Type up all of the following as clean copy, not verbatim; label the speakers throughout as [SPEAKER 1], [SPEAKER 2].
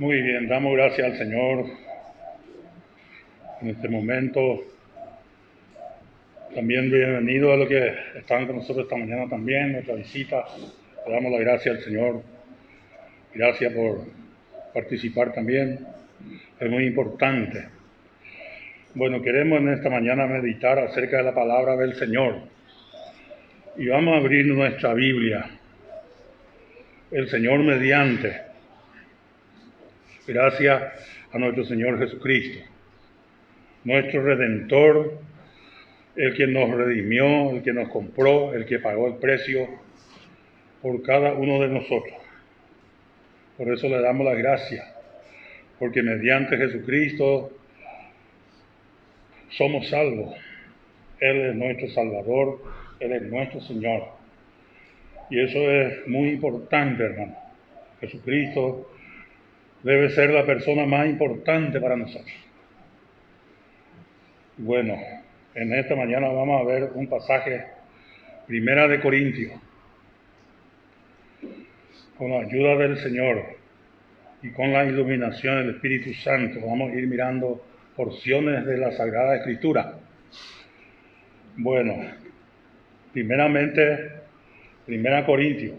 [SPEAKER 1] Muy bien, damos gracias al Señor en este momento. También bienvenido a los que están con nosotros esta mañana también, nuestra visita. Le damos la gracia al Señor. Gracias por participar también. Es muy importante. Bueno, queremos en esta mañana meditar acerca de la palabra del Señor. Y vamos a abrir nuestra Biblia. El Señor mediante. Gracias a nuestro Señor Jesucristo, nuestro Redentor, el que nos redimió, el que nos compró, el que pagó el precio por cada uno de nosotros. Por eso le damos las gracias, porque mediante Jesucristo somos salvos. Él es nuestro Salvador, Él es nuestro Señor. Y eso es muy importante, hermano. Jesucristo debe ser la persona más importante para nosotros. Bueno, en esta mañana vamos a ver un pasaje, Primera de Corintios, con la ayuda del Señor y con la iluminación del Espíritu Santo. Vamos a ir mirando porciones de la Sagrada Escritura. Bueno, primeramente, Primera Corintios.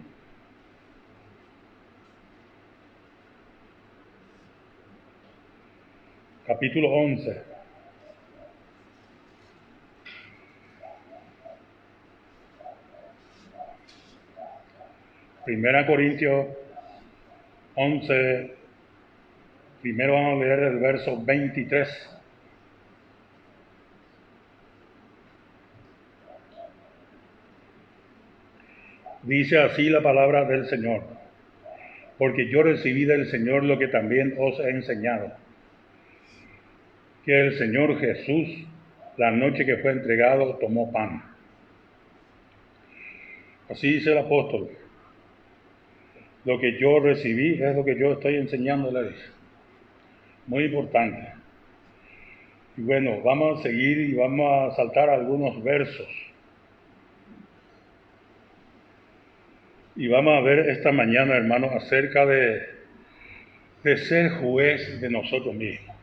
[SPEAKER 1] Capítulo 11. Primera Corintios 11. Primero vamos a leer el verso 23. Dice así la palabra del Señor: porque yo recibí del Señor lo que también os he enseñado, que el Señor Jesús, la noche que fue entregado, tomó pan. Así dice el apóstol: lo que yo recibí es lo que yo estoy enseñándoles. Muy importante. Y bueno, vamos a seguir y vamos a saltar algunos versos. Y vamos a ver esta mañana, hermanos, acerca de ser juez de nosotros mismos.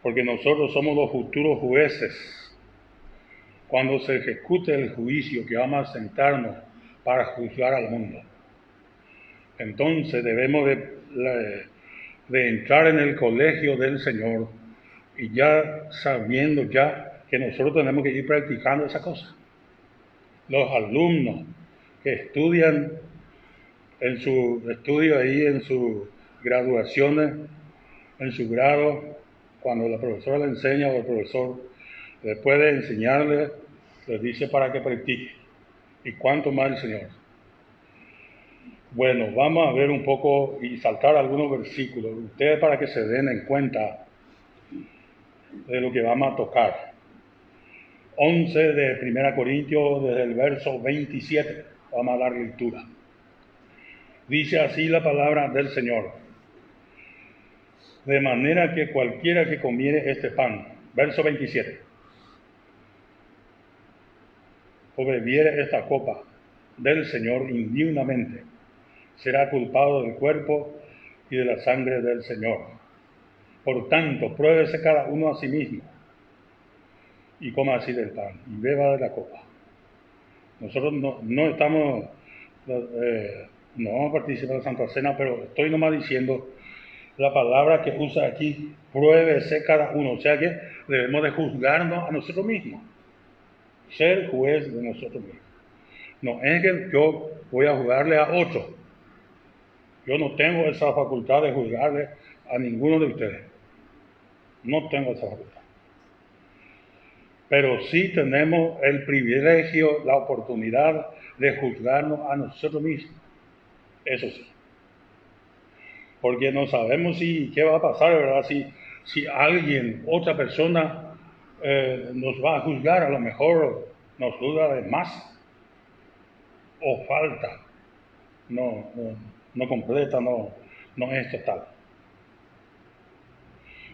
[SPEAKER 1] Porque nosotros somos los futuros jueces. Cuando se ejecute el juicio que vamos a sentarnos para juzgar al mundo, entonces debemos de entrar en el colegio del Señor y ya sabiendo ya que nosotros tenemos que ir practicando esa cosa. Los alumnos que estudian en su estudio ahí, en sus graduaciones, en su grado, cuando la profesora le enseña o el profesor, después de enseñarle, les dice para que practique. ¿Y cuánto más el Señor? Bueno, vamos a ver un poco y saltar algunos versículos, ustedes para que se den en cuenta de lo que vamos a tocar. 11 de 1 Corintios, desde el verso 27, vamos a dar lectura. Dice así la palabra del Señor: de manera que cualquiera que comiere este pan, verso 27, o bebiere esta copa del Señor indignamente, será culpado del cuerpo y de la sangre del Señor. Por tanto, pruébese cada uno a sí mismo, y coma así del pan, y beba de la copa. Nosotros no estamos, no vamos a participar de la Santa Cena, pero estoy nomás diciendo la palabra que usa aquí: pruébese cada uno. O sea que debemos de juzgarnos a nosotros mismos, ser juez de nosotros mismos. No es que yo voy a juzgarle a otro. Yo no tengo esa facultad de juzgarle a ninguno de ustedes. No tengo esa facultad. Pero sí tenemos el privilegio, la oportunidad de juzgarnos a nosotros mismos. Eso sí. Porque no sabemos qué va a pasar, ¿verdad? Si alguien, otra persona, nos va a juzgar, a lo mejor nos juzga de más o falta, no completa, no es total.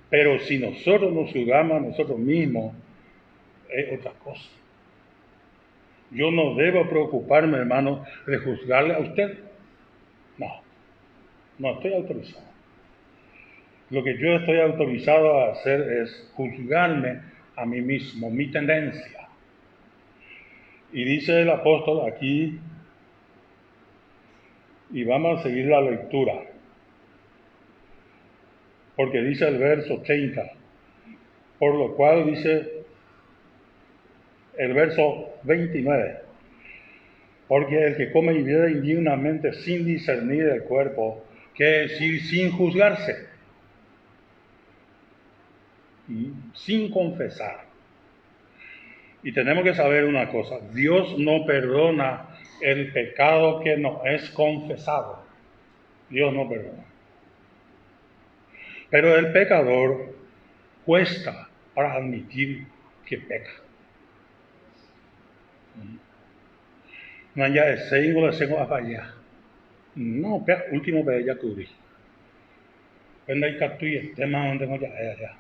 [SPEAKER 1] Pero si nosotros nos juzgamos a nosotros mismos, es otra cosa. Yo no debo preocuparme, hermano, de juzgarle a usted. No. No estoy autorizado. Lo que yo estoy autorizado a hacer es juzgarme a mí mismo, mi tendencia. Y dice el apóstol aquí, y vamos a seguir la lectura, porque dice el verso 30, por lo cual dice el verso 29, porque el que come y bebe indignamente sin discernir el cuerpo, quiere decir sin juzgarse, sin confesar. Y tenemos que saber una cosa, Dios no perdona el pecado que no es confesado. Dios no perdona. Pero el pecador cuesta para admitir que peca. No haya ese igual a fallar. No, pero último vez ya cubrí. Cuando hay catuya, tema donde no ya era.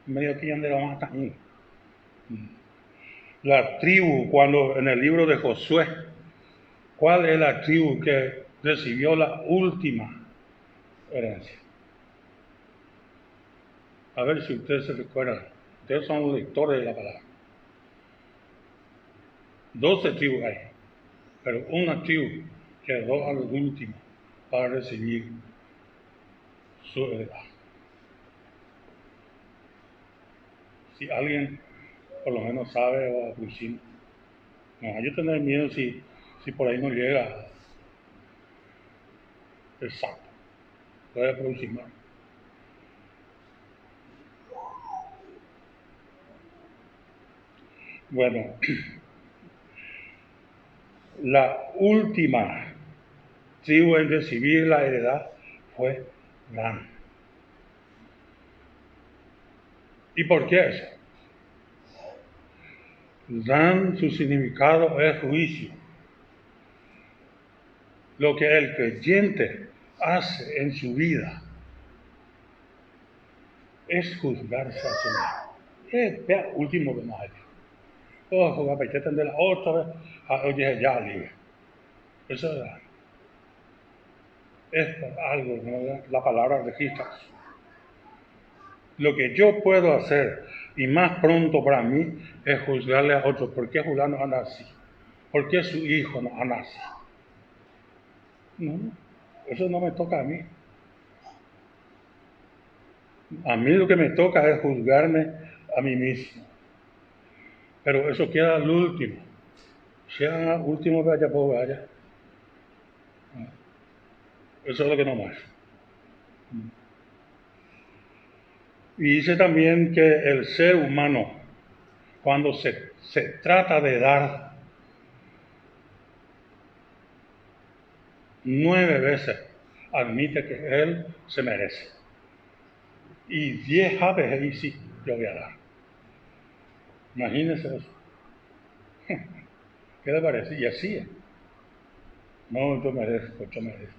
[SPEAKER 1] Medio que donde vamos a estar. La tribu, cuando en el libro de Josué, ¿cuál es la tribu que recibió la última herencia? A ver si ustedes se recuerdan. Ustedes son lectores de la palabra. 12 tribus hay, pero una tribu quedó al último para recibir su heredad. Si alguien por lo menos sabe o aproxima. No, yo tendré miedo si por ahí no llega exacto. Puede aproximar. Bueno, la última tribu en recibir la heredad fue Dan. ¿Y por qué eso? Dan, su significado es juicio. Lo que el creyente hace en su vida es juzgarse a sí mismo. Es el último de mayo. Oh, jugar para que la otra vez, oye, ya libre. Eso es algo, ¿no? La palabra registra. Lo que yo puedo hacer, y más pronto para mí, es juzgarle a otros. ¿Por qué fulano anda así? ¿Por qué su hijo no anda así? No, eso no me toca a mí. A mí lo que me toca es juzgarme a mí mismo. Pero eso queda al último. Llega al último, vaya, pues vaya. Eso es lo que no más. Y dice también que el ser humano, cuando se trata de dar, 9 veces admite que él se merece. Y 10 veces ahí sí, yo voy a dar. Imagínense eso. ¿Qué le parece? Y así es. No, yo merezco, yo merezco.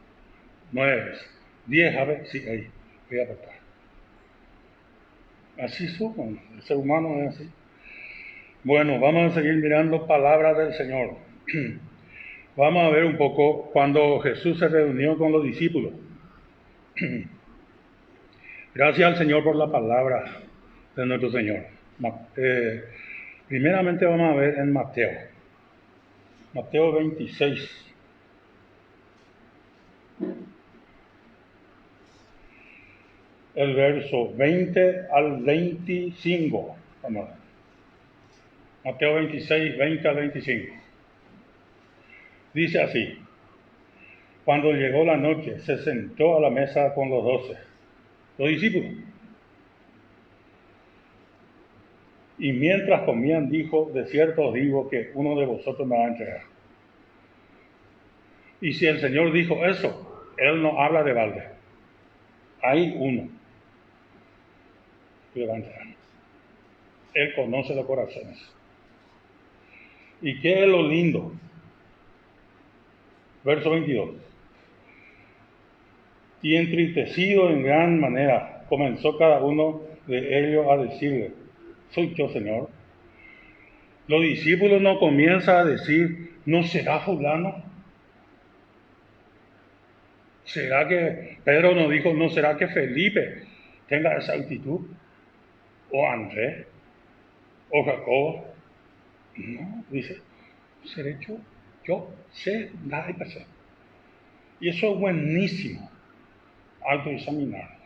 [SPEAKER 1] 9 veces. 10 veces, sí, ahí, voy a aportar. Así somos, el ser humano es así. Bueno, vamos a seguir mirando palabras del Señor. Vamos a ver un poco cuando Jesús se reunió con los discípulos. Gracias al Señor por la palabra de nuestro Señor. Primeramente vamos a ver en Mateo. Mateo 26. El verso 20 al 25. Vamos a ver. Mateo 26, 20 al 25. Dice así: cuando llegó la noche, se sentó a la mesa con los 12, los discípulos. Y mientras comían, dijo: de cierto os digo que uno de vosotros me va a entregar. Y si el Señor dijo eso, Él no habla de balde. Hay uno que le va a entregar. Él conoce los corazones. ¿Y qué es lo lindo? Verso 22. Y entristecido en gran manera, comenzó cada uno de ellos a decirle: soy yo, Señor. Los discípulos no comienzan a decir: ¿no será fulano? ¿Será que Pedro nos dijo, no será que Felipe tenga esa actitud? ¿O Andrés? ¿O Jacobo? No, dice, seré yo sé dar y pasar. Y eso es buenísimo, autoexaminarnos.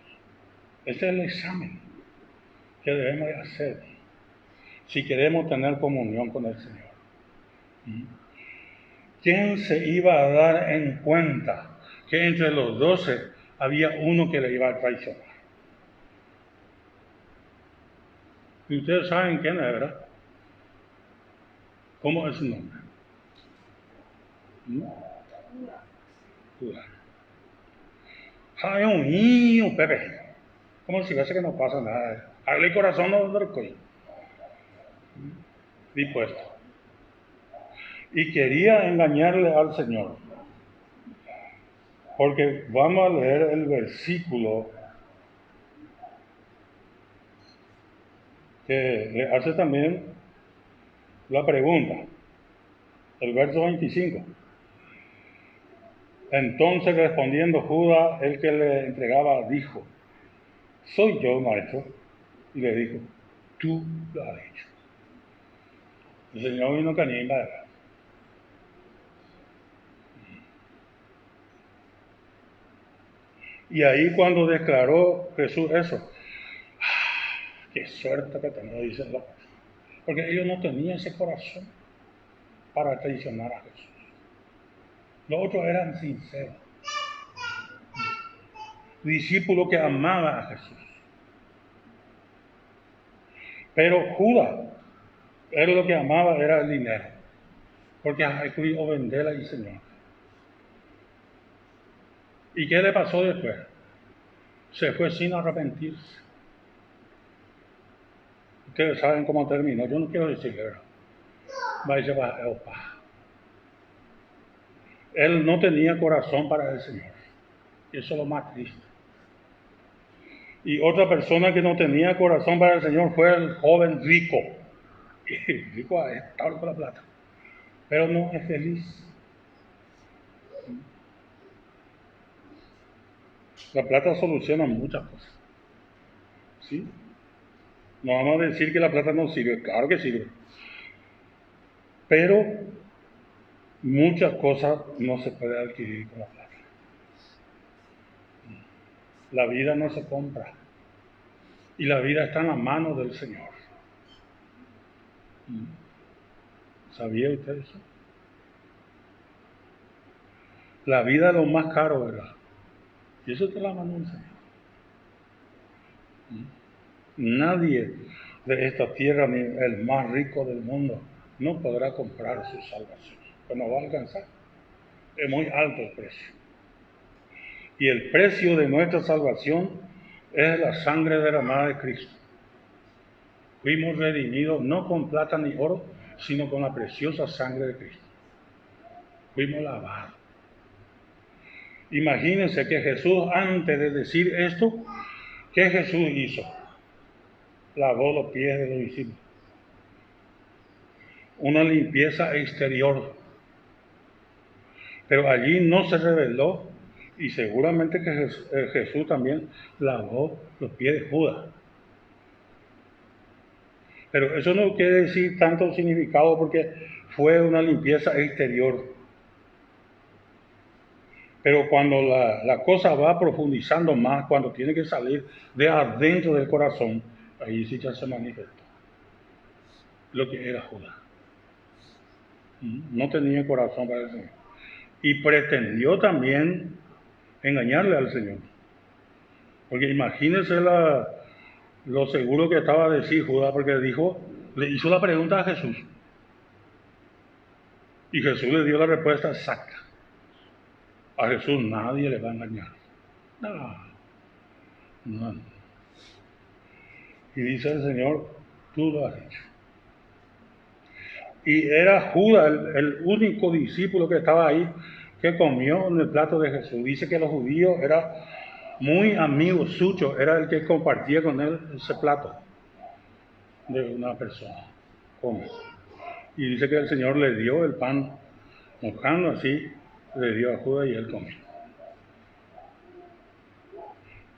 [SPEAKER 1] Este es el examen que debemos de hacer si queremos tener comunión con el Señor. ¿Quién se iba a dar en cuenta que entre los 12 había uno que le iba a traicionar? Y ustedes saben quién es, ¿verdad? ¿Cómo es su nombre? ¿No? Judas. Hay un niño, Pepe. Como si fuese que no pasa nada. El corazón no lo recoge. Dispuesto. Y quería engañarle al Señor. Porque vamos a leer el versículo que le hace también la pregunta. El verso 25. Entonces respondiendo Judas, el que le entregaba, dijo, soy yo, maestro. Y le dijo, tú lo has hecho. El Señor vino cañimba, ¿verdad? Y ahí cuando declaró Jesús eso, qué suerte que tenía, dice la cosa. Porque ellos no tenían ese corazón para traicionar a Jesús. Los otros eran sinceros. Discípulos que amaban a Jesús. Pero Judas, él lo que amaba era el dinero. Porque hay que venderla al Señor. ¿Y qué le pasó después? Se fue sin arrepentirse. Ustedes saben cómo terminó. Yo no quiero decirle, ¿verdad? Vaya va a opa. Él no tenía corazón para el Señor. Eso es lo más triste. Y otra persona que no tenía corazón para el Señor fue el joven rico. Y rico está con la plata. Pero no es feliz. La plata soluciona muchas cosas. ¿Sí? No vamos a decir que la plata no sirve. Claro que sirve. Pero muchas cosas no se puede adquirir con la plata. La vida no se compra. Y la vida está en las manos del Señor. ¿Sabía usted eso? La vida es lo más caro, ¿verdad? Y eso te la mano del Señor. Nadie de esta tierra, ni el más rico del mundo, no podrá comprar su salvación. Pues no va a alcanzar. Es muy alto el precio. Y el precio de nuestra salvación es la sangre derramada de Cristo. Fuimos redimidos no con plata ni oro, sino con la preciosa sangre de Cristo. Fuimos lavados. Imagínense que Jesús, antes de decir esto, ¿qué Jesús hizo? Lavó los pies de los discípulos. Una limpieza exterior. Pero allí no se reveló, y seguramente que Jesús también lavó los pies de Judas. Pero eso no quiere decir tanto significado porque fue una limpieza exterior. Pero cuando la cosa va profundizando más, cuando tiene que salir de adentro del corazón, ahí sí ya se manifiesta lo que era Judas. No tenía corazón para el Señor. Y pretendió también engañarle al Señor. Porque imagínense lo seguro que estaba de sí Judas, porque le hizo la pregunta a Jesús. Y Jesús le dio la respuesta exacta. A Jesús nadie le va a engañar. No. Y dice el Señor, tú lo has hecho. Y era Judas el único discípulo que estaba ahí que comió en el plato de Jesús. Dice que los judíos eran muy amigos suyos, era el que compartía con él ese plato de una persona. Come. Y dice que el Señor le dio el pan mojando así, le dio a Judas y él comió.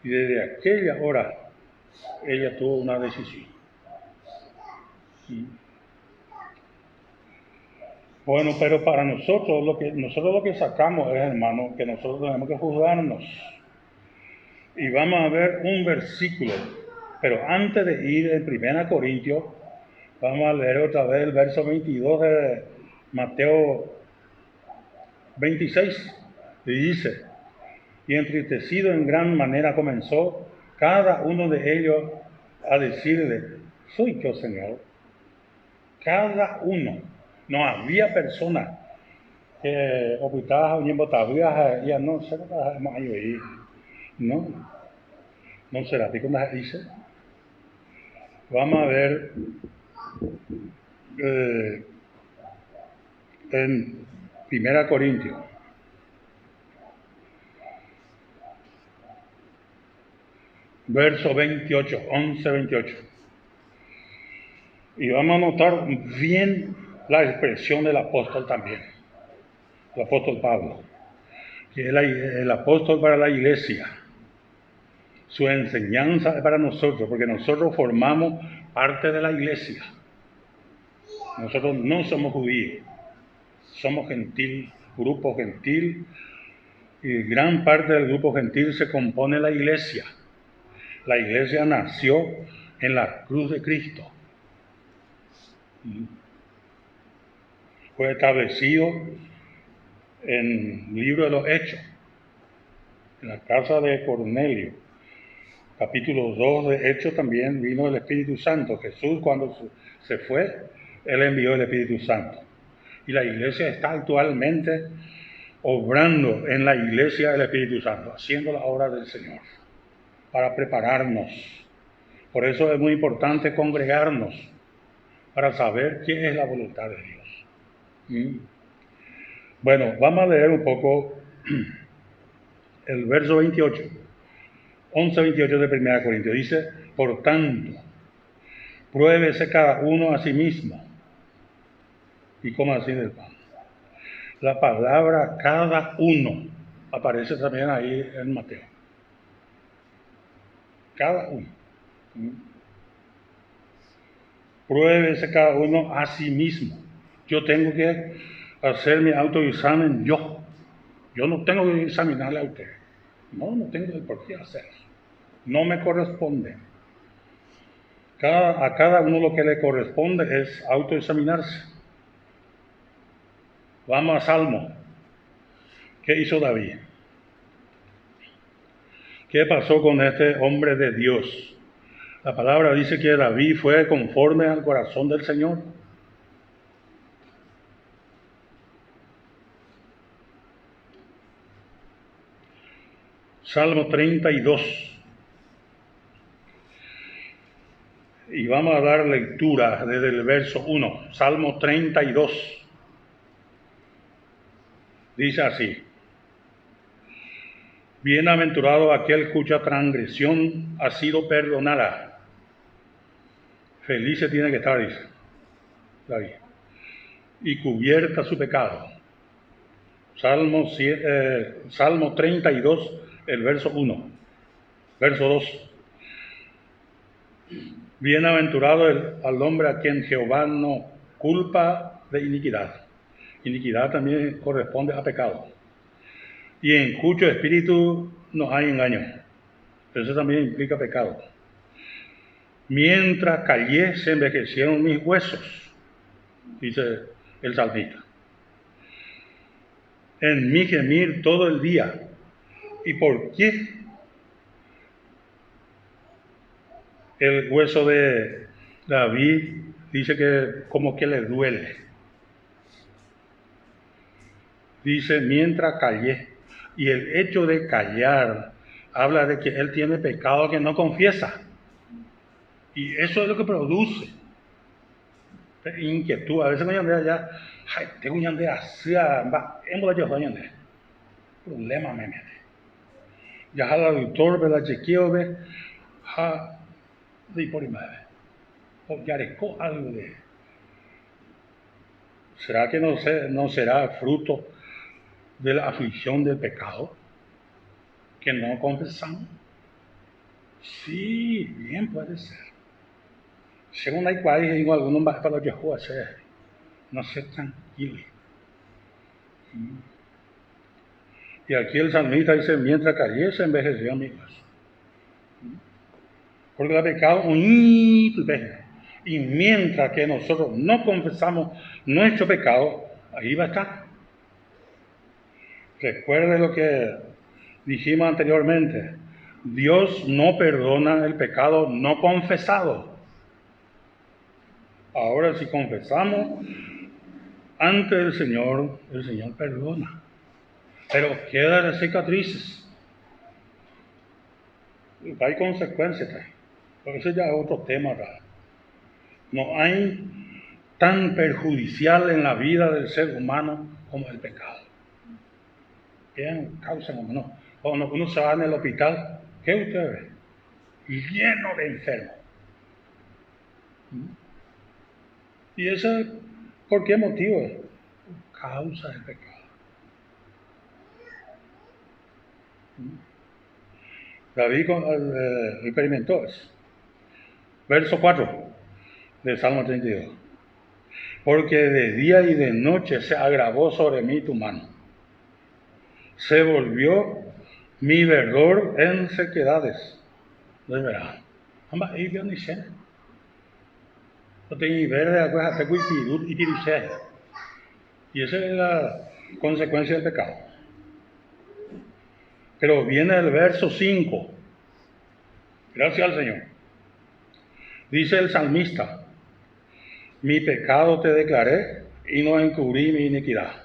[SPEAKER 1] Y desde aquella hora ella tuvo una decisión. Bueno, pero para nosotros lo que sacamos es, hermano, que nosotros tenemos que juzgarnos. Y vamos a ver un versículo, pero antes de ir en 1 Corintios, vamos a leer otra vez el verso 22 de Mateo 26, y dice: y entristecido en gran manera comenzó cada uno de ellos a decirle: soy yo, Señor. Cada uno. No había persona que ocultaba un todavía ya no se más ahí. No será que como dice. Vamos a ver en 1 Corintios. Verso 28, 11, 28. Y vamos a notar bien la expresión del apóstol también. El apóstol Pablo, que es el apóstol para la iglesia. Su enseñanza es para nosotros, porque nosotros formamos parte de la iglesia. Nosotros no somos judíos, somos gentil, grupo gentil, y gran parte del grupo gentil se compone la iglesia. La iglesia nació en la cruz de Cristo. Fue establecido en el libro de los Hechos, en la casa de Cornelio. Capítulo 2 de Hechos también vino el Espíritu Santo. Jesús, cuando se fue, Él envió el Espíritu Santo. Y la iglesia está actualmente obrando en la iglesia del Espíritu Santo, haciendo la obra del Señor, para prepararnos. Por eso es muy importante congregarnos, para saber qué es la voluntad de Dios. Bueno, vamos a leer un poco el verso 28, 11-28 de 1 Corintios. Dice: por tanto, pruébese cada uno a sí mismo y coma así del pan. La palabra cada uno aparece también ahí en Mateo. Cada uno. Pruébese cada uno a sí mismo. Yo tengo que hacer mi autoexamen yo. Yo no tengo que examinarle a usted. No tengo por qué hacerlo. No me corresponde. A cada uno lo que le corresponde es autoexaminarse. Vamos a Salmo. ¿Qué hizo David? ¿Qué pasó con este hombre de Dios? La palabra dice que David fue conforme al corazón del Señor. Salmo 32. Y vamos a dar lectura desde el verso 1. Salmo 32. Dice así: bienaventurado aquel cuya transgresión ha sido perdonada. Feliz se tiene que estar, dice David. Y cubierta su pecado. Salmo 32, el verso 1. Verso 2. Bienaventurado al hombre a quien Jehová no culpa de iniquidad. Iniquidad también corresponde a pecado. Y en cuyo espíritu no hay engaño. Eso también implica pecado. Mientras callé se envejecieron mis huesos, dice el salmista. En mi gemir todo el día. ¿Y por qué? El hueso de David dice que como que le duele. Dice, mientras callé. Y el hecho de callar habla de que él tiene pecado que no confiesa. Y eso es lo que produce inquietud. A veces cuando ya, tengo un de hacia, hemos de hacer problema me mete. Ya la doctor ve la chequeo ve, de por y madre. O ya recó algo de. ¿Será que no será fruto de la aflicción del pecado que no confesamos? Sí, bien puede ser. Según hay países, igual algunos más para Yahoo hacer. No sé, tranquilo. Y aquí el salmista dice, mientras cayese envejeció mi casa. Porque el pecado y mientras que nosotros no confesamos nuestro pecado, ahí va a estar. Recuerde lo que dijimos anteriormente. Dios no perdona el pecado no confesado. Ahora si confesamos ante el Señor perdona. Pero quedan las cicatrices. Hay consecuencias. Pero ese ya es otro tema. No hay tan perjudicial en la vida del ser humano como el pecado. Bien, causa no. Cuando uno se va en el hospital, ¿qué usted ve? Lleno de enfermos. ¿Y eso por qué motivo? Causa del pecado. David experimentó eso. Verso 4 de Salmo 32. Porque de día y de noche se agravó sobre mí tu mano. Se volvió mi verdor en sequedades. No es verdad. Ambas ellos ni sé. No tengo verde, después hacer y tirucea. Y esa es la consecuencia del pecado. Pero viene el verso 5. Gracias al Señor. Dice el salmista, mi pecado te declaré y no encubrí mi iniquidad.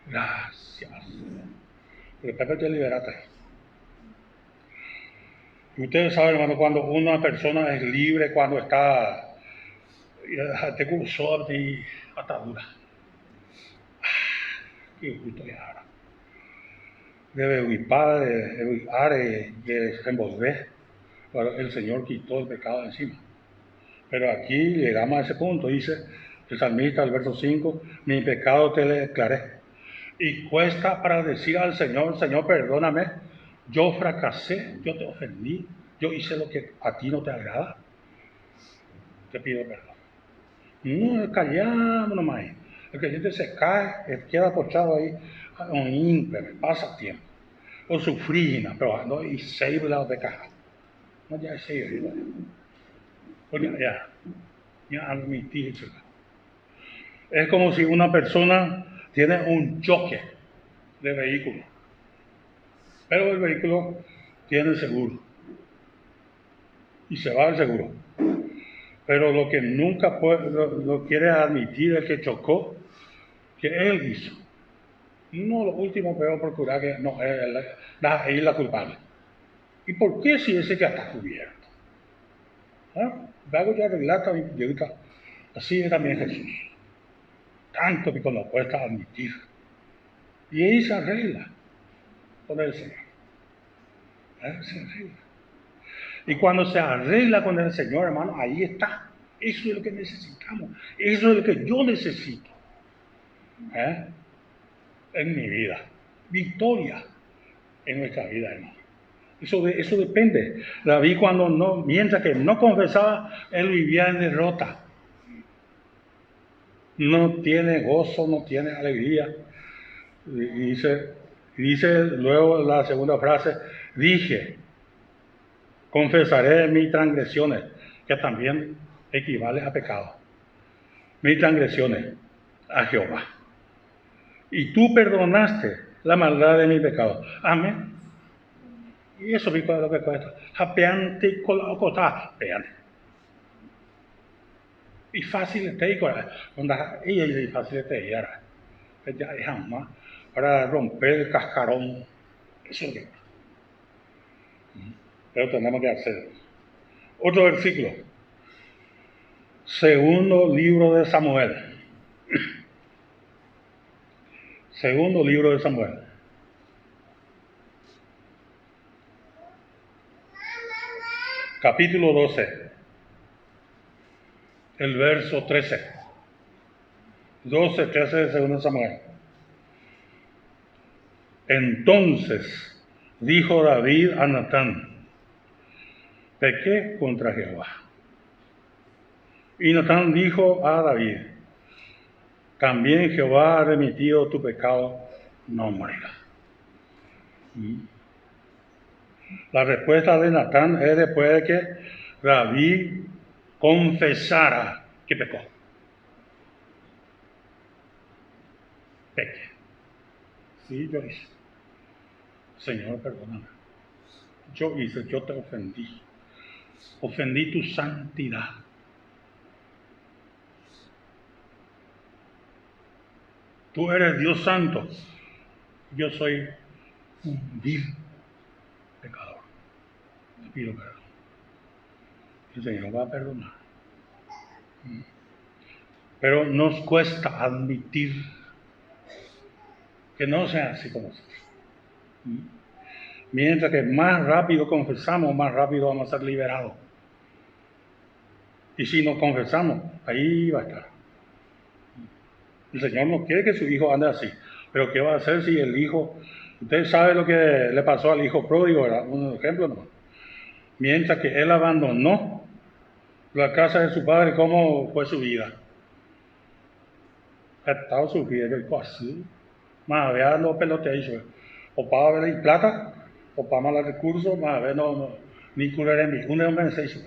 [SPEAKER 1] Gracias. El Pepe te liberaste. Y ustedes saben, hermano, cuando una persona es libre, cuando está, te cursó de atadura. Qué justo ya ahora. Debe evitar, y desenvolver. Pero el Señor quitó el pecado de encima. Pero aquí llegamos a ese punto, dice el salmista, el verso 5, mi pecado te declaré. Y cuesta para decir al Señor, Señor, perdóname, yo fracasé, yo te ofendí, yo hice lo que a ti no te agrada. Te pido perdón. No, callamos nomás. El creyente se cae, queda apochado ahí, un ímpeto, pasa tiempo. O sufrina, pero no, y se iba la pecado. No, ya se iba. Porque ya admití. Es como si una persona tiene un choque de vehículo, pero el vehículo tiene seguro y se va al seguro. Pero lo que nunca lo quiere admitir el que chocó, que él hizo. No, lo último peor procurar que no, él es la culpable. ¿Y por qué si ese ya está cubierto? Luego ya relata mi periódica, así es también Jesús. Tanto que lo cuesta admitir. Y ahí se arregla con el Señor. Se arregla. Y cuando se arregla con el Señor, hermano, ahí está. Eso es lo que necesitamos. Eso es lo que yo necesito. En mi vida. Victoria en nuestra vida, hermano. Eso depende. David mientras que no confesaba, él vivía en derrota. No tiene gozo, no tiene alegría. Y dice luego la segunda frase, dije, confesaré mis transgresiones, que también equivale a pecado. Mis transgresiones a Jehová. Y tú perdonaste la maldad de mi pecado. Amén. Y eso es lo que cuesta. Japeante con la ocota. Vean. Y fácil te digo, ella es fácil te ir. Ya es jamás para romper el cascarón. Eso es lo que. Pero tenemos que hacer. Otro versículo. Segundo libro de Samuel. Segundo libro de Samuel. Capítulo 12. El verso 13. 12, 13 de segundo Samuel. Entonces dijo David a Natán, pequé contra Jehová. Y Natán dijo a David, también Jehová ha remitido tu pecado, no morirás. La respuesta de Natán es después de que David confesara que pecó. Peque. Sí, yo hice. Señor, perdóname. Yo hice, yo te ofendí. Ofendí tu santidad. Tú eres Dios santo. Yo soy un vil pecador. Te pido perdón. El Señor va a perdonar. Pero nos cuesta admitir que no sea así con nosotros. Mientras que más rápido confesamos, más rápido vamos a ser liberados. Y si nos confesamos, ahí va a estar. El Señor no quiere que su hijo ande así. Pero ¿qué va a hacer si el hijo... Usted sabe lo que le pasó al hijo pródigo, ¿verdad? Un ejemplo, ¿no? Mientras que él abandonó la casa de su padre, ¿cómo fue su vida? Estaba su vida, que así. Más a ver, no peloteio. O para ver plata, o para más recursos, más a ver, no, ni curar en mí. Una organización.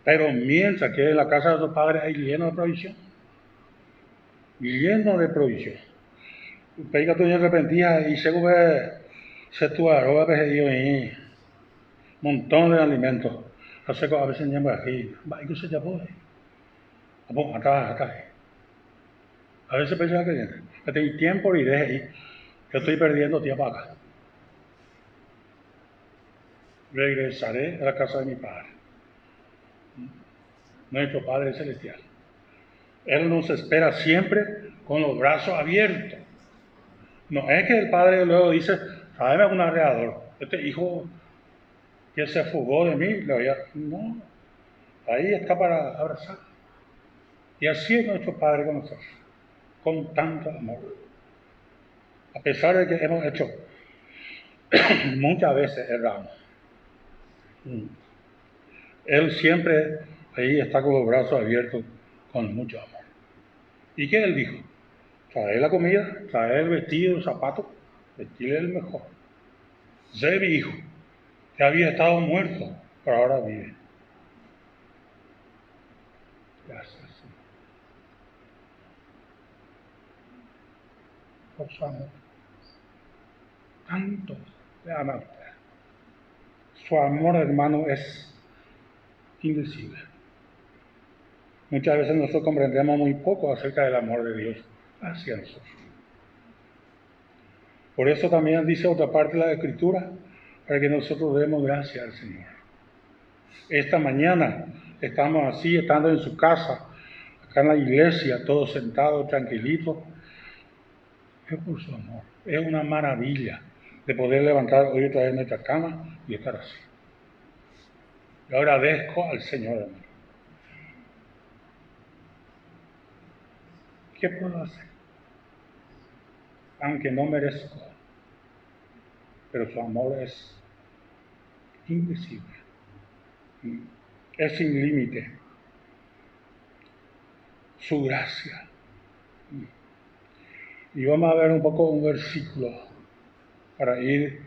[SPEAKER 1] Pero mientras que en la casa de su padre hay lleno de provisión. Lleno de provisión. Pega tu arrepentida y se tu arroba pedido ahí. Montón de alimentos. Así que a veces llama aquí. Va, y se llama. Acá. A veces pensaba que tengo tiempo y deje ahí. Yo estoy perdiendo tiempo acá. Regresaré a la casa de mi Padre, nuestro Padre Celestial. Él nos espera siempre con los brazos abiertos. No es que el Padre luego dice, tráeme un arreador. Este hijo que se fugó de mí, le voy a... No, ahí está para abrazar. Y así es nuestro Padre con nosotros, con tanto amor. A pesar de que hemos hecho muchas veces erramos. Él siempre ahí está con los brazos abiertos, con mucho amor. ¿Y qué él dijo? Trae la comida, trae el vestido, el zapato, vestirle el mejor. Sé mi hijo, que había estado muerto, pero ahora vive. Gracias, Señor. Por su amor. Tanto le ama a usted. Su amor, hermano, es indecible. Muchas veces nosotros comprendemos muy poco acerca del amor de Dios hacia nosotros. Por eso también dice otra parte de la Escritura, para que nosotros demos gracias al Señor. Esta mañana estamos así, estando en su casa, acá en la iglesia, todos sentados, tranquilitos. Es por su amor. Es una maravilla de poder levantar hoy otra vez nuestra cama y estar así. Yo agradezco al Señor, hermano. ¿Qué puedo hacer? Aunque no merezco, pero su amor es invisible, es sin límite. Su gracia. Y vamos a ver un poco un versículo para ir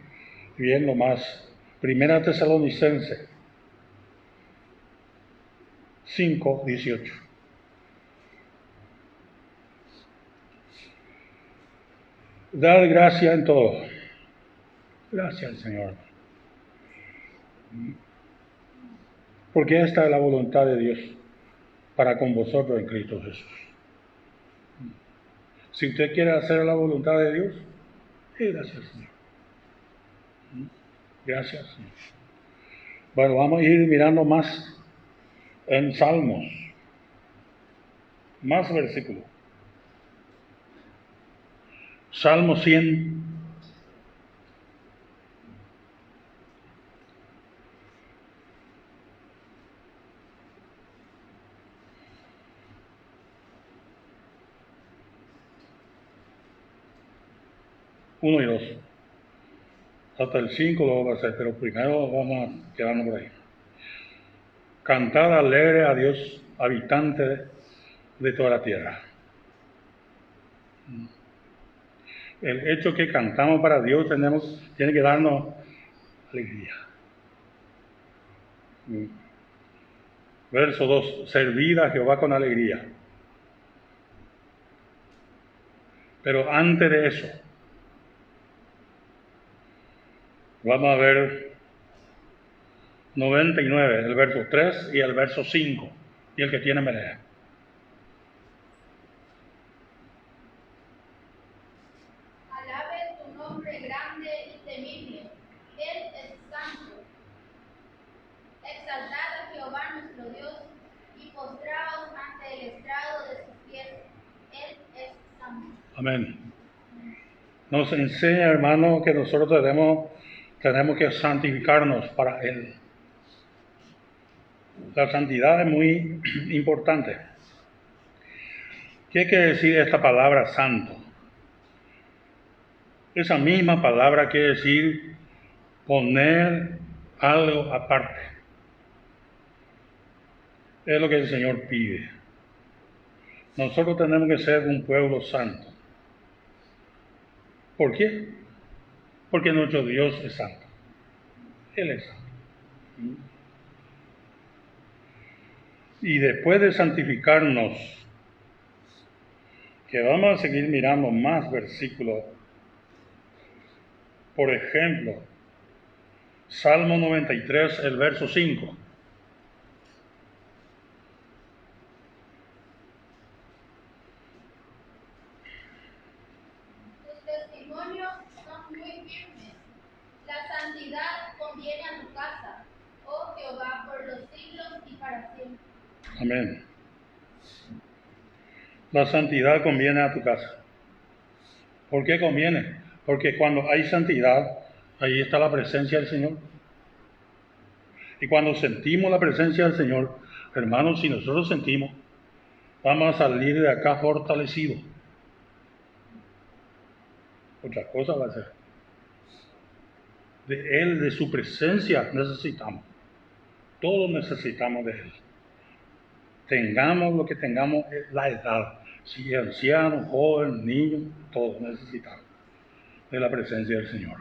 [SPEAKER 1] viendo más. Primera Tesalonicenses 5:18. Dar gracia en todo. Gracias al Señor. Porque esta es la voluntad de Dios para con vosotros en Cristo Jesús. Si usted quiere hacer la voluntad de Dios, gracias Señor. Gracias Señor. Bueno, vamos a ir mirando más en Salmos. Más versículos. Salmo 100. Uno y dos. hasta el 5 lo vamos a hacer, pero primero vamos a quedarnos por ahí. Cantar alegre a Dios, habitante de toda la tierra. El hecho que cantamos para Dios tiene que darnos alegría. Verso 2, servid a Jehová con alegría. Pero antes de eso, vamos a ver 99, el verso 3 y el verso 5. Y el que tiene me lea.
[SPEAKER 2] Alabe tu nombre grande y temible. Él es santo. Exaltad a Jehová nuestro Dios y postraos ante el estrado de sus pies. Él es santo.
[SPEAKER 1] Amén. Nos enseña, hermano, que nosotros tenemos que santificarnos para Él. La santidad es muy importante. ¿Qué quiere decir esta palabra santo? Esa misma palabra quiere decir poner algo aparte. Es lo que el Señor pide. Nosotros tenemos que ser un pueblo santo. ¿Por qué? Porque nuestro Dios es santo. Él es santo. Y después de santificarnos, que vamos a seguir mirando más versículos. Por ejemplo, Salmo 93, el verso 5.
[SPEAKER 2] Tus testimonios son muy firmes. La santidad conviene a tu casa, oh Jehová, por los siglos y para siempre.
[SPEAKER 1] Amén. La santidad conviene a tu casa. ¿Por qué conviene? Porque cuando hay santidad, ahí está la presencia del Señor. Y cuando sentimos la presencia del Señor, hermanos, si nosotros sentimos, vamos a salir de acá fortalecidos. Otra cosa va a ser. De Él, de su presencia, necesitamos. Todos necesitamos de Él. Tengamos lo que tengamos, la edad. Si anciano, joven, niño, todos necesitamos de la presencia del Señor.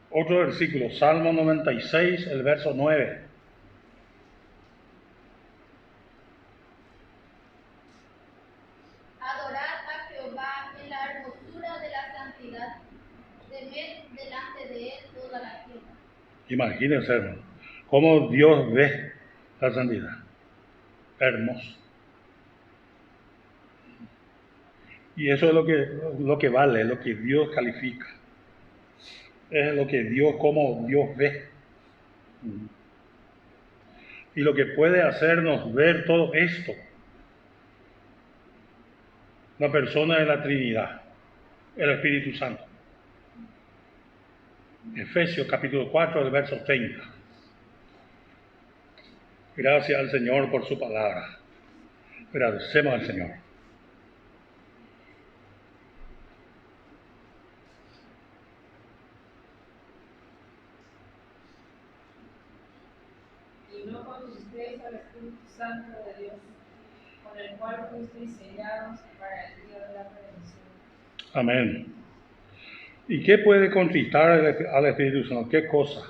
[SPEAKER 1] Otro versículo, Salmo 96, el verso 9.
[SPEAKER 2] Adorad a Jehová en la hermosura de la santidad. Temed delante de él toda la tierra.
[SPEAKER 1] Imagínense, hermano, cómo Dios ve la santidad. Hermoso. Y eso es lo que vale, lo que Dios califica. Es lo que Dios, como Dios ve. Y lo que puede hacernos ver todo esto, la persona de la Trinidad, el Espíritu Santo. Efesios capítulo 4, el verso 30. Gracias al Señor por su palabra. Agradecemos al Señor.
[SPEAKER 3] Y no contristeis al Espíritu Santo de Dios, con el cual fuisteis sellados para el día de la redención.
[SPEAKER 1] Amén. ¿Y qué puede contristar al Espíritu Santo? ¿Qué cosa?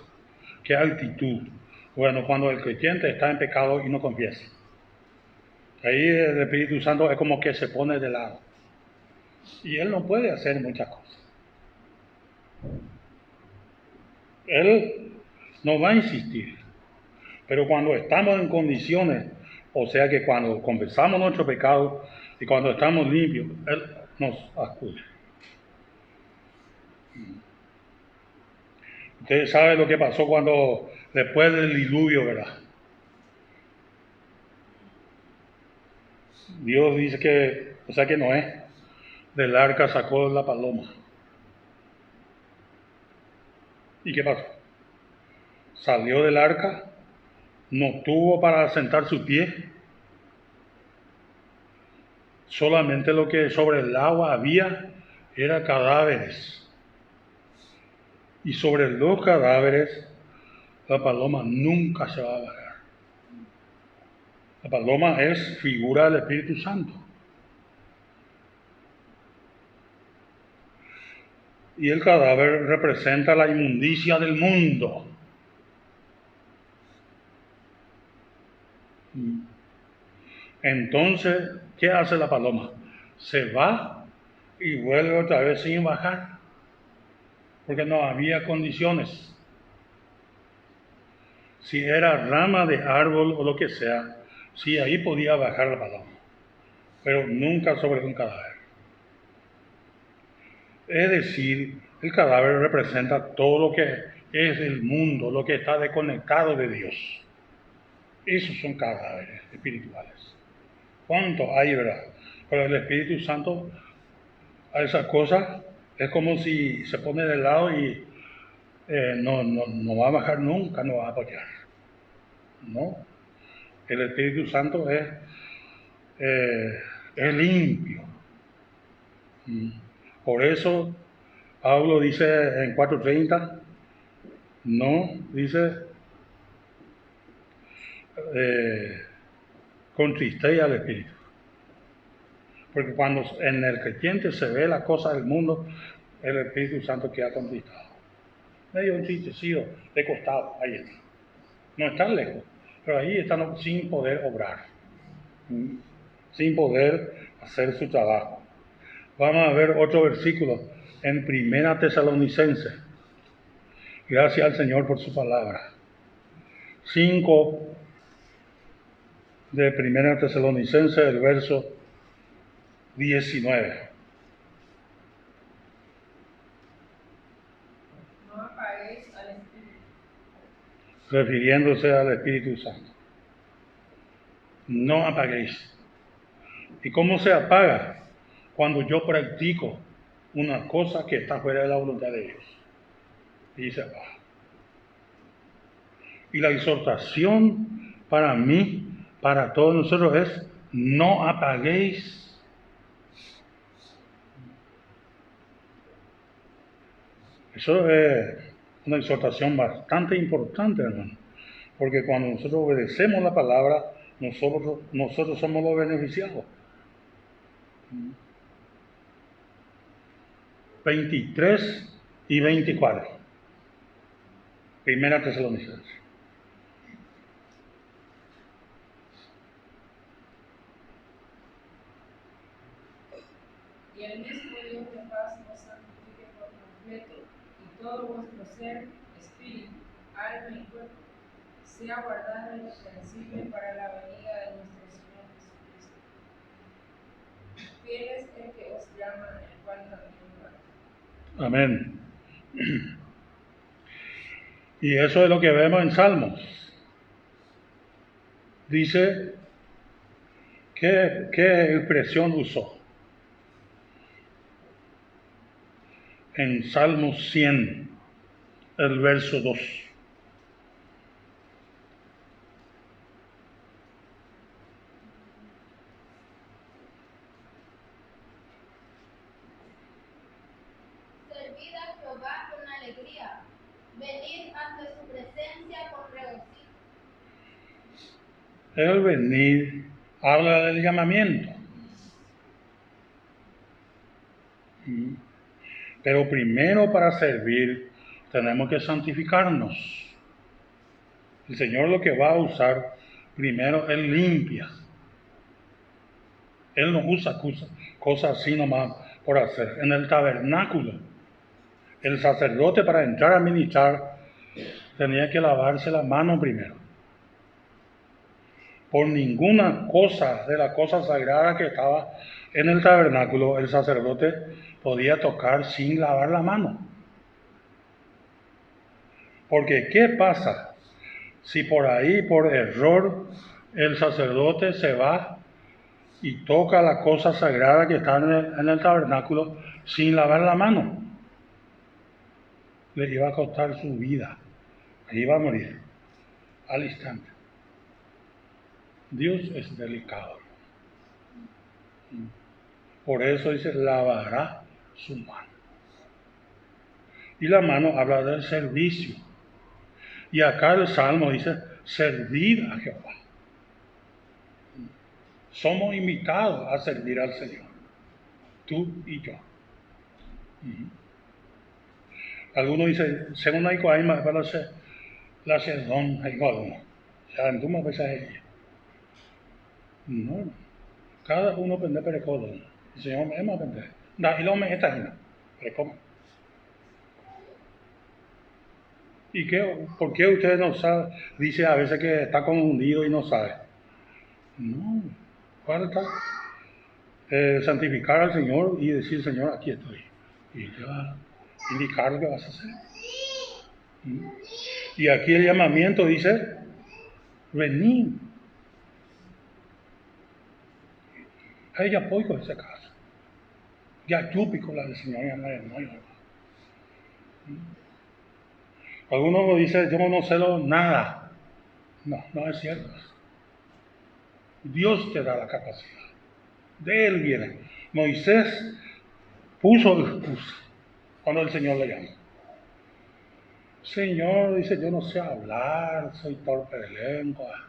[SPEAKER 1] ¿Qué actitud? Bueno, cuando el creyente está en pecado y no confiesa. Ahí el Espíritu Santo es como que se pone de lado. Y Él no puede hacer muchas cosas. Él no va a insistir. Pero cuando estamos en condiciones, o sea que cuando confesamos nuestro pecado y cuando estamos limpios, Él nos acude. Ustedes saben lo que pasó cuando, después del diluvio, ¿verdad? Dios dice que, o sea que Noé, del arca sacó la paloma. ¿Y qué pasó? Salió del arca, no tuvo para sentar su pie, solamente lo que sobre el agua había era cadáveres. Y sobre los cadáveres, la paloma nunca se va a bajar. La paloma es figura del Espíritu Santo. Y el cadáver representa la inmundicia del mundo. Entonces, ¿qué hace la paloma? Se va y vuelve otra vez sin bajar, porque no había condiciones. Si era rama de árbol o lo que sea, sí, ahí podía bajar la paloma, pero nunca sobre un cadáver. Es decir, el cadáver representa todo lo que es el mundo, lo que está desconectado de Dios. Esos son cadáveres espirituales. ¿Cuánto hay, verdad? Pero el Espíritu Santo a esas cosas es como si se pone de lado y no va a bajar nunca, no va a apoyar. No. El Espíritu Santo es limpio. Por eso Pablo dice en 4:30, no, dice, contristéis al Espíritu. Porque cuando en el creyente se ve la cosa del mundo, el Espíritu Santo queda contristado. Medio entristecido, de costado, ahí está. No está lejos, pero ahí están sin poder obrar, sin poder hacer su trabajo. Vamos a ver otro versículo en 1 Tesalonicenses. Gracias al Señor por su palabra. 5 de 1 Tesalonicenses, el verso 19.
[SPEAKER 3] No apaguéis al Espíritu.
[SPEAKER 1] Refiriéndose al Espíritu Santo. No apaguéis. ¿Y cómo se apaga? Cuando yo practico una cosa que está fuera de la voluntad de Dios. Y se apaga. Y la exhortación para mí, para todos nosotros es: no apaguéis. Eso es una exhortación bastante importante, hermano. Porque cuando nosotros obedecemos la palabra, nosotros somos los beneficiados. 23 y 24. 1 Tesalonicenses.
[SPEAKER 3] Y el mismo Dios de paz nos santifique por completo, y todo vuestro ser, espíritu, alma y cuerpo, sea guardado irreprensible para la venida de nuestro Señor Jesucristo. Fiel es el que os llama, el cual también guarda.
[SPEAKER 1] Amén. Y eso es lo que vemos en Salmos. Dice, ¿qué expresión usó? En Salmos 100, el verso 2.
[SPEAKER 2] Servid a Jehová con alegría, venid ante su presencia con regocijo.
[SPEAKER 1] El venir habla del llamamiento. Pero primero, para servir tenemos que santificarnos. El Señor lo que va a usar primero, Él limpia. Él no usa cosas así nomás por hacer. En el tabernáculo, el sacerdote, para entrar a ministrar, tenía que lavarse las manos primero. Por ninguna cosa de la cosa sagrada que estaba en el tabernáculo, el sacerdote podía tocar sin lavar la mano. Porque ¿qué pasa si por ahí, por error, el sacerdote se va y toca la cosa sagrada que está en el tabernáculo sin lavar la mano? Le iba a costar su vida. Ahí iba a morir al instante. Dios es delicado. Por eso dice, lavará su mano. Y la mano habla del servicio. Y acá el Salmo dice, servir a Jehová. Somos invitados a servir al Señor. Tú y yo. Algunos dicen, según hay coaima, para hacer la sedón, hay algunos. Ya, en tu veces ella. No. Cada uno pende perecodo. El Señor me ama pende. Da, y lo me está llena. Perecoma. ¿Y qué? ¿Por qué usted no sabe? Dice a veces que está confundido y no sabe. No. Falta santificar al Señor y decir, Señor, aquí estoy. Y te va a indicar lo que vas a hacer. Y aquí el llamamiento dice, venid. Hay apoyo en ese caso. Ya chupi con la del Señor ya no hay. Algunos dicen, yo no sé nada. No, no es cierto. Dios te da la capacidad. De Él viene. Moisés puso excusa cuando el Señor le llamó. Señor, dice, yo no sé hablar, soy torpe de lengua.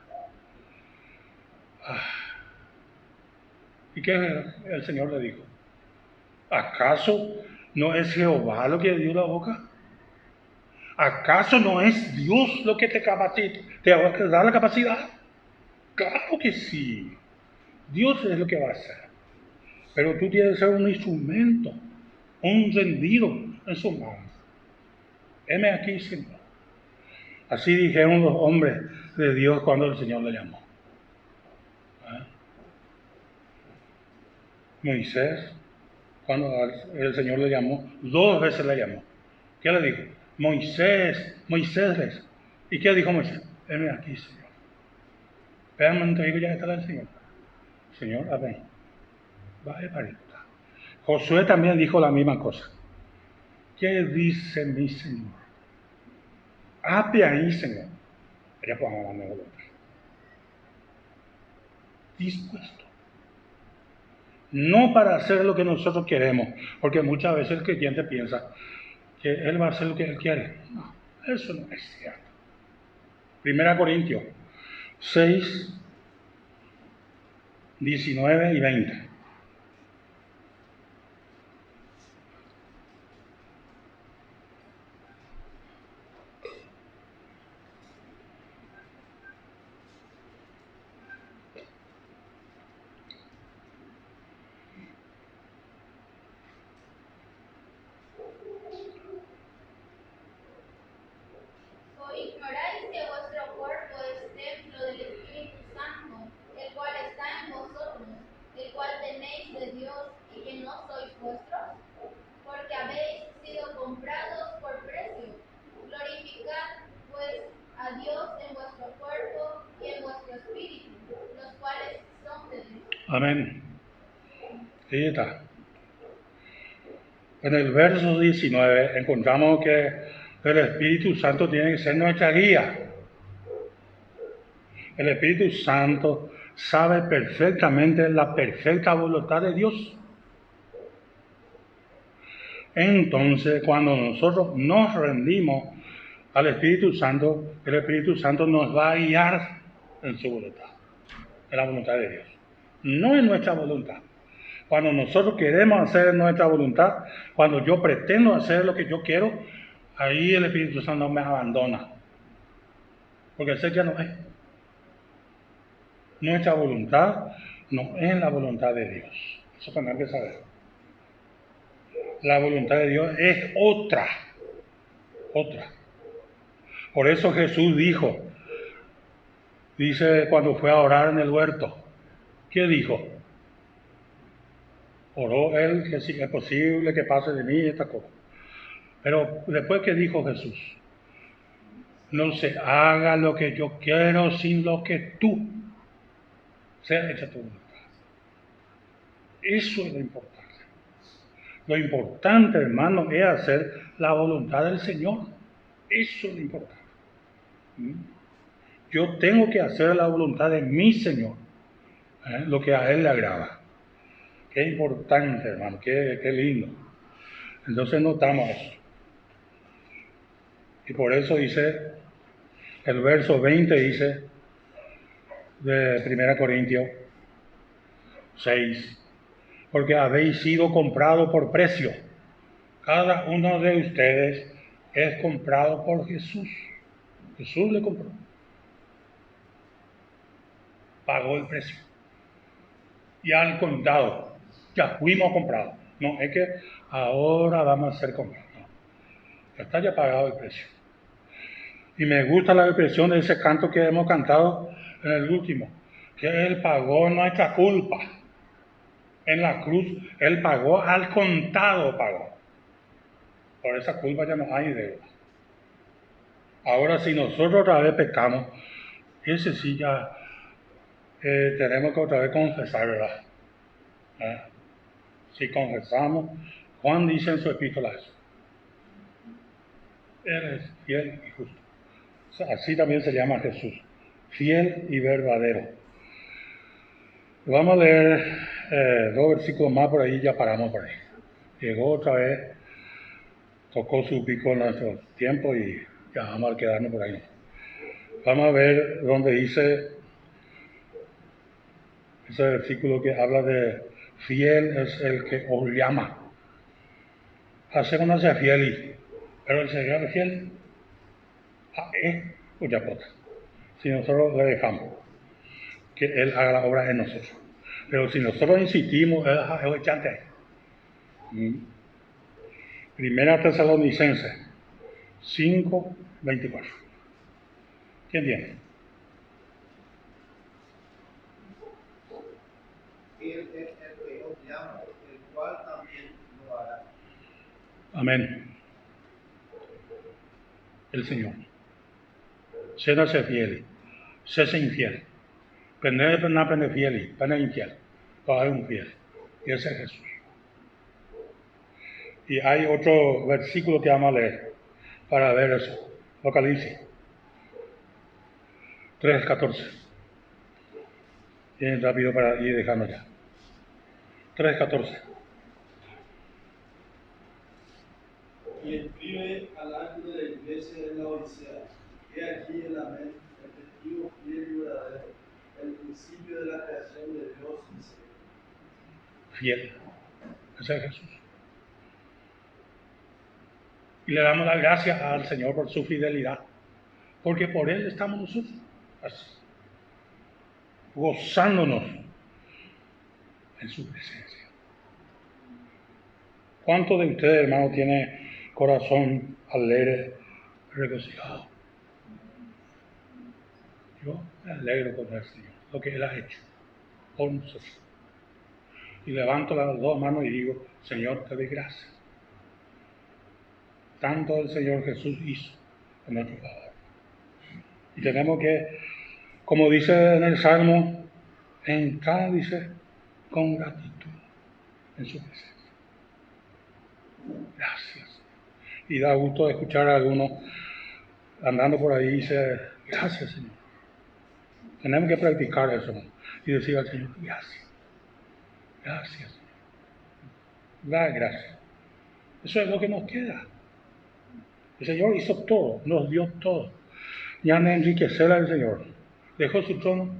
[SPEAKER 1] ¿Y qué el Señor le dijo? ¿Acaso no es Jehová lo que dio la boca? ¿Acaso no es Dios lo que te capacita, te da la capacidad? Claro que sí. Dios es lo que va a hacer. Pero tú tienes que ser un instrumento, un rendido en su mano. Heme aquí, Señor. Así dijeron los hombres de Dios cuando el Señor le llamó. Moisés, cuando el Señor le llamó, 2 veces le llamó. ¿Qué le dijo? Moisés, Moisés. ¿Y qué dijo Moisés? Heme aquí, Señor. Vean, te digo, ya está el Señor. Señor, a ver. Vaya para allá. Josué también dijo la misma cosa. ¿Qué dice mi Señor? Hazte ahí, Señor. Ya podemos mandar otro. Dispuesto. No para hacer lo que nosotros queremos, porque muchas veces el creyente piensa que él va a hacer lo que él quiere. No, eso no es cierto. 1 Corintios 6, 19 y 20.
[SPEAKER 2] Ignoráis que vuestro cuerpo es templo del Espíritu Santo, el cual está en vosotros, el cual tenéis de Dios y que no sois vuestros, porque habéis sido comprados por precio. Glorificad pues a Dios en vuestro cuerpo y en vuestro espíritu, los cuales son de Dios.
[SPEAKER 1] Amén. Ahí está. En el verso 19 encontramos que el Espíritu Santo tiene que ser nuestra guía. El Espíritu Santo sabe perfectamente la perfecta voluntad de Dios. Entonces, cuando nosotros nos rendimos al Espíritu Santo, el Espíritu Santo nos va a guiar en su voluntad, en la voluntad de Dios. No en nuestra voluntad. Cuando nosotros queremos hacer nuestra voluntad, cuando yo pretendo hacer lo que yo quiero, ahí el Espíritu Santo me abandona. Porque ese ya no es. Nuestra voluntad no es la voluntad de Dios. Eso tenemos que saber. La voluntad de Dios es otra. Otra. Por eso Jesús dice cuando fue a orar en el huerto, ¿qué dijo? Oró él que si es posible que pase de mí esta cosa. Pero después, ¿qué dijo Jesús? No se haga lo que yo quiero, sino lo que tú sea hecha tu voluntad. Eso es lo importante. Lo importante, hermano, es hacer la voluntad del Señor. Eso es lo importante. Yo tengo que hacer la voluntad de mi Señor, lo que a Él le agrada. Qué importante, hermano, qué lindo. Entonces notamos eso. Y por eso dice, el verso 20 dice de 1 Corintios 6, porque habéis sido comprado por precio. Cada uno de ustedes es comprado por Jesús. Jesús le compró. Pagó el precio. Y al contado, ya fuimos comprados. No, es que ahora vamos a ser comprados. No, ya está ya pagado el precio. Y me gusta la expresión de ese canto que hemos cantado en el último, que Él pagó nuestra culpa. En la cruz, Él pagó, al contado pagó. Por esa culpa ya no hay deuda. Ahora, si nosotros otra vez pecamos, ese sí ya tenemos que otra vez confesar, ¿verdad? Si confesamos, Juan dice en su epístola eso. Él es fiel y justo. O sea, así también se llama Jesús, fiel y verdadero. Vamos a leer 2 versículos más por ahí y ya paramos por ahí. Llegó otra vez, tocó su pico en nuestro tiempo y ya vamos a quedarnos por ahí. Vamos a ver donde dice ese versículo que habla de fiel es el que os llama. Hacer una sea fiel, pero el Señor es fiel. Mucha cosa. Si nosotros le dejamos que Él haga la obra en nosotros. Pero si nosotros insistimos, Él es echante. Primera Tesalonicenses 5:24. ¿Quién tiene?
[SPEAKER 4] Él es el que os llama, el cual también lo hará.
[SPEAKER 1] Amén. El Señor. Sédase fiel, sése infiel. Pero no aprende fiel, pero infiel. Todo es un fiel. Y ese es Jesús. Y hay otro versículo que vamos a leer para ver eso. Apocalipsis 3:14. Bien rápido para ir dejando ya. 3:14.
[SPEAKER 4] Y escribe al ángel de la iglesia de la Odisea: he aquí el amén, el testigo fiel y verdadero, el principio de la creación de Dios y Señor.
[SPEAKER 1] Fiel. Ese es Jesús. Y le damos las gracias al Señor por su fidelidad, porque por Él estamos nosotros, así, gozándonos en su presencia. ¿Cuántos de ustedes, hermano, tiene corazón alegre, regocijado? Yo me alegro con el Señor, lo que Él ha hecho por nosotros. Y levanto las dos manos y digo: Señor, te doy gracias. Tanto el Señor Jesús hizo en nuestro favor. Y tenemos que, como dice en el Salmo, entrar, dice, con gratitud en su presencia. Gracias. Y da gusto escuchar a algunos andando por ahí y dice: gracias, Señor. Tenemos que practicar eso, ¿no? Y decir al Señor: gracias. Gracias, Señor. Da gracias. Eso es lo que nos queda. El Señor hizo todo, nos dio todo. Ya no enriquecer al Señor. Dejó su trono